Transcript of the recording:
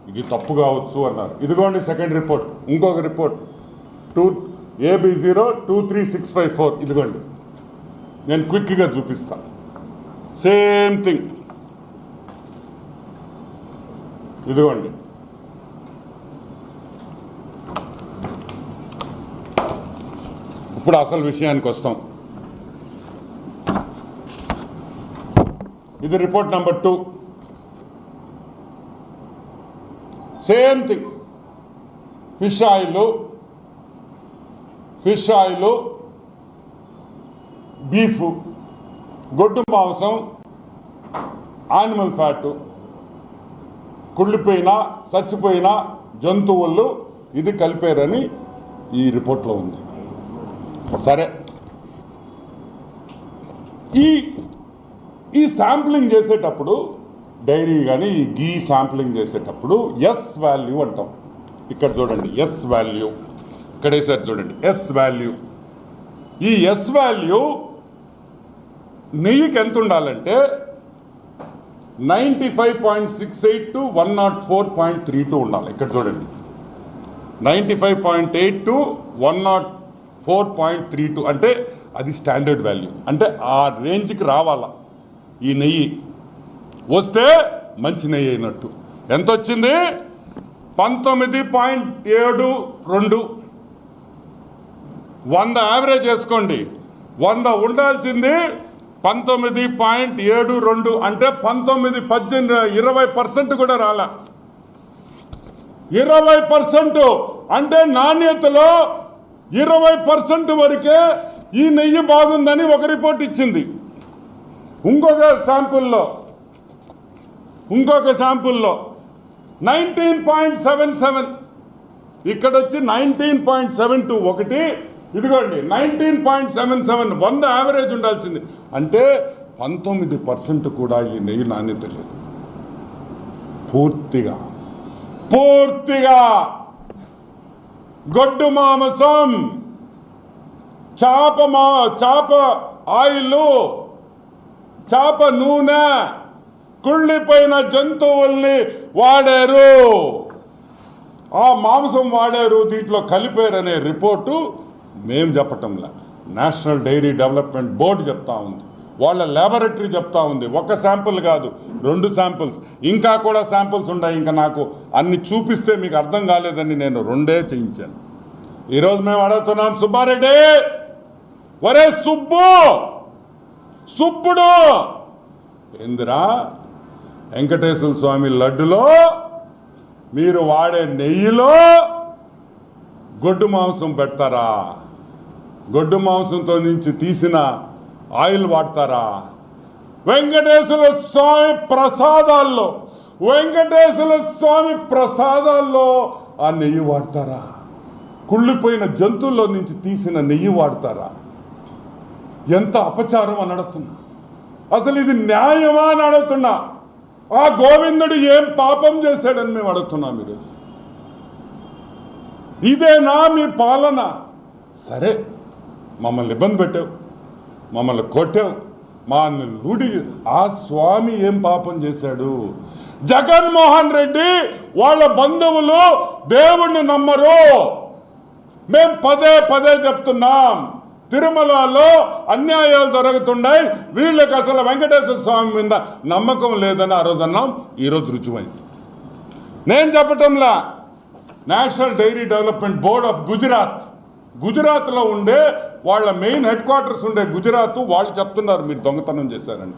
ఇది తప్పు కావచ్చు అన్నారు. ఇదిగోండి సెకండ్ రిపోర్ట్, ఇంకొక రిపోర్ట్ AB023654. ఇదిగోండి, నేను క్విక్గా చూపిస్తాను. Same thing. ఇదిగోండి, ఇప్పుడు అసలు విషయానికి వస్తాం. ఇది report number 2. Same thing. Fish oil, beef, గొడ్డు మాంసం, యానిమల్ ఫ్యాట్, కుళ్ళిపోయిన చచ్చిపోయిన జంతువులు ఇది కలిపారని ఈ రిపోర్ట్లో ఉంది. సరే, ఈ శాంప్లింగ్ చేసేటప్పుడు డైరీ కానీ ఈ గీ శాంప్లింగ్ చేసేటప్పుడు ఎస్ వాల్యూ అంటాం. ఇక్కడ చూడండి, ఎస్ వాల్యూ ఇక్కడ వేసారు చూడండి, ఎస్ వాల్యూ. ఈ ఎస్ వాల్యూ నెయ్యికి ఎంత ఉండాలంటే 95.68 to 104.32 ఉండాలి. ఇక్కడ చూడండి, 95.8 to 104.32 అంటే అది స్టాండర్డ్ వాల్యూ. అంటే ఆ రేంజ్కి రావాలా ఈ నెయ్యి. వస్తే మంచి నెయ్యి అయినట్టు. ఎంత వచ్చింది? 19.72. 100 యావరేజ్ వేసుకోండి. 100 ఉండాల్సింది 19.72. అంటే 19, 18, 20% కూడా రాలా. 20% అంటే నాణ్యతలో 20% వరకే ఈ నెయ్యి బాగుందని ఒక రిపోర్ట్ ఇచ్చింది. ఇంకొక శాంపుల్లో 19.77, ఇక్కడ వచ్చి 19.72 ఒకటి. ఇదిగోండి 19.77, 100 యావరేజ్ ఉండాల్సింది. అంటే 19% కూడా ఈ నెయ్యి నాణ్యత లేదు. పూర్తిగా గొడ్డు మాంసం, చేప ఆయిల్, చేప నూనె, కుళ్ళిపోయిన జంతువుల్ని వాడారు, ఆ మాంసం వాడారు, దీంట్లో కలిపారనే రిపోర్టు మేము చెప్పటంలా, నేషనల్ డైరీ డెవలప్మెంట్ బోర్డు చెప్తా ఉంది, వాళ్ళ ల్యాబొరేటరీ చెప్తా ఉంది. ఒక శాంపుల్ కాదు, 2 శాంపుల్స్, ఇంకా కూడా శాంపుల్స్ ఉన్నాయి. ఇంకా నాకు అన్ని చూపిస్తే మీకు అర్థం కాలేదని నేను 2 చేయించాను. ఈరోజు మేము అడుగుతున్నాం, సుబ్బారెడ్డి, ఒరే సుబ్బుడు, ఏందిరా వెంకటేశ్వర స్వామి లడ్డులో మీరు వాడే నెయ్యిలో గొడ్డు మాంసం పెడతారా? గొడ్డు మాంసంతో నుంచి తీసిన ఆయిల్ వాడతారా? వెంకటేశ్వర స్వామి ప్రసాదాల్లో ఆ నెయ్యి వాడతారా? కుళ్ళిపోయిన జంతువుల్లో నుంచి తీసిన నెయ్యి వాడతారా? ఎంత అపచారం అని అడుగుతున్నా. అసలు ఇది న్యాయమా అని అడుగుతున్నా. ఆ గోవిందుడు ఏం పాపం చేశాడని మేము అడుగుతున్నాం ఈరోజు. ఇదేనా మీ పాలన? సరే, మమ్మల్ని ఇబ్బంది పెట్టావు, మమ్మల్ని కొట్టావు, మా లూడి. ఆ స్వామి ఏం పాపం చేశాడు? జగన్మోహన్ రెడ్డి వాళ్ళ బంధువులు దేవుణ్ణి నమ్మరు. మేము పదే చెప్తున్నాం, తిరుమలలో అన్యాయాలు జరుగుతున్నాయి, వీళ్ళకి అసలు వెంకటేశ్వర స్వామి మీద నమ్మకం లేదని ఆ రోజు అన్నాం. ఈరోజు రుజువైంది. నేను చెప్పటంలా, national dairy development board of గుజరాత్లో ఉండే వాళ్ళ మెయిన్ హెడ్ క్వార్టర్స్ ఉండే గుజరాత్ వాళ్ళు చెప్తున్నారు మీరు దొంగతనం చేశారని.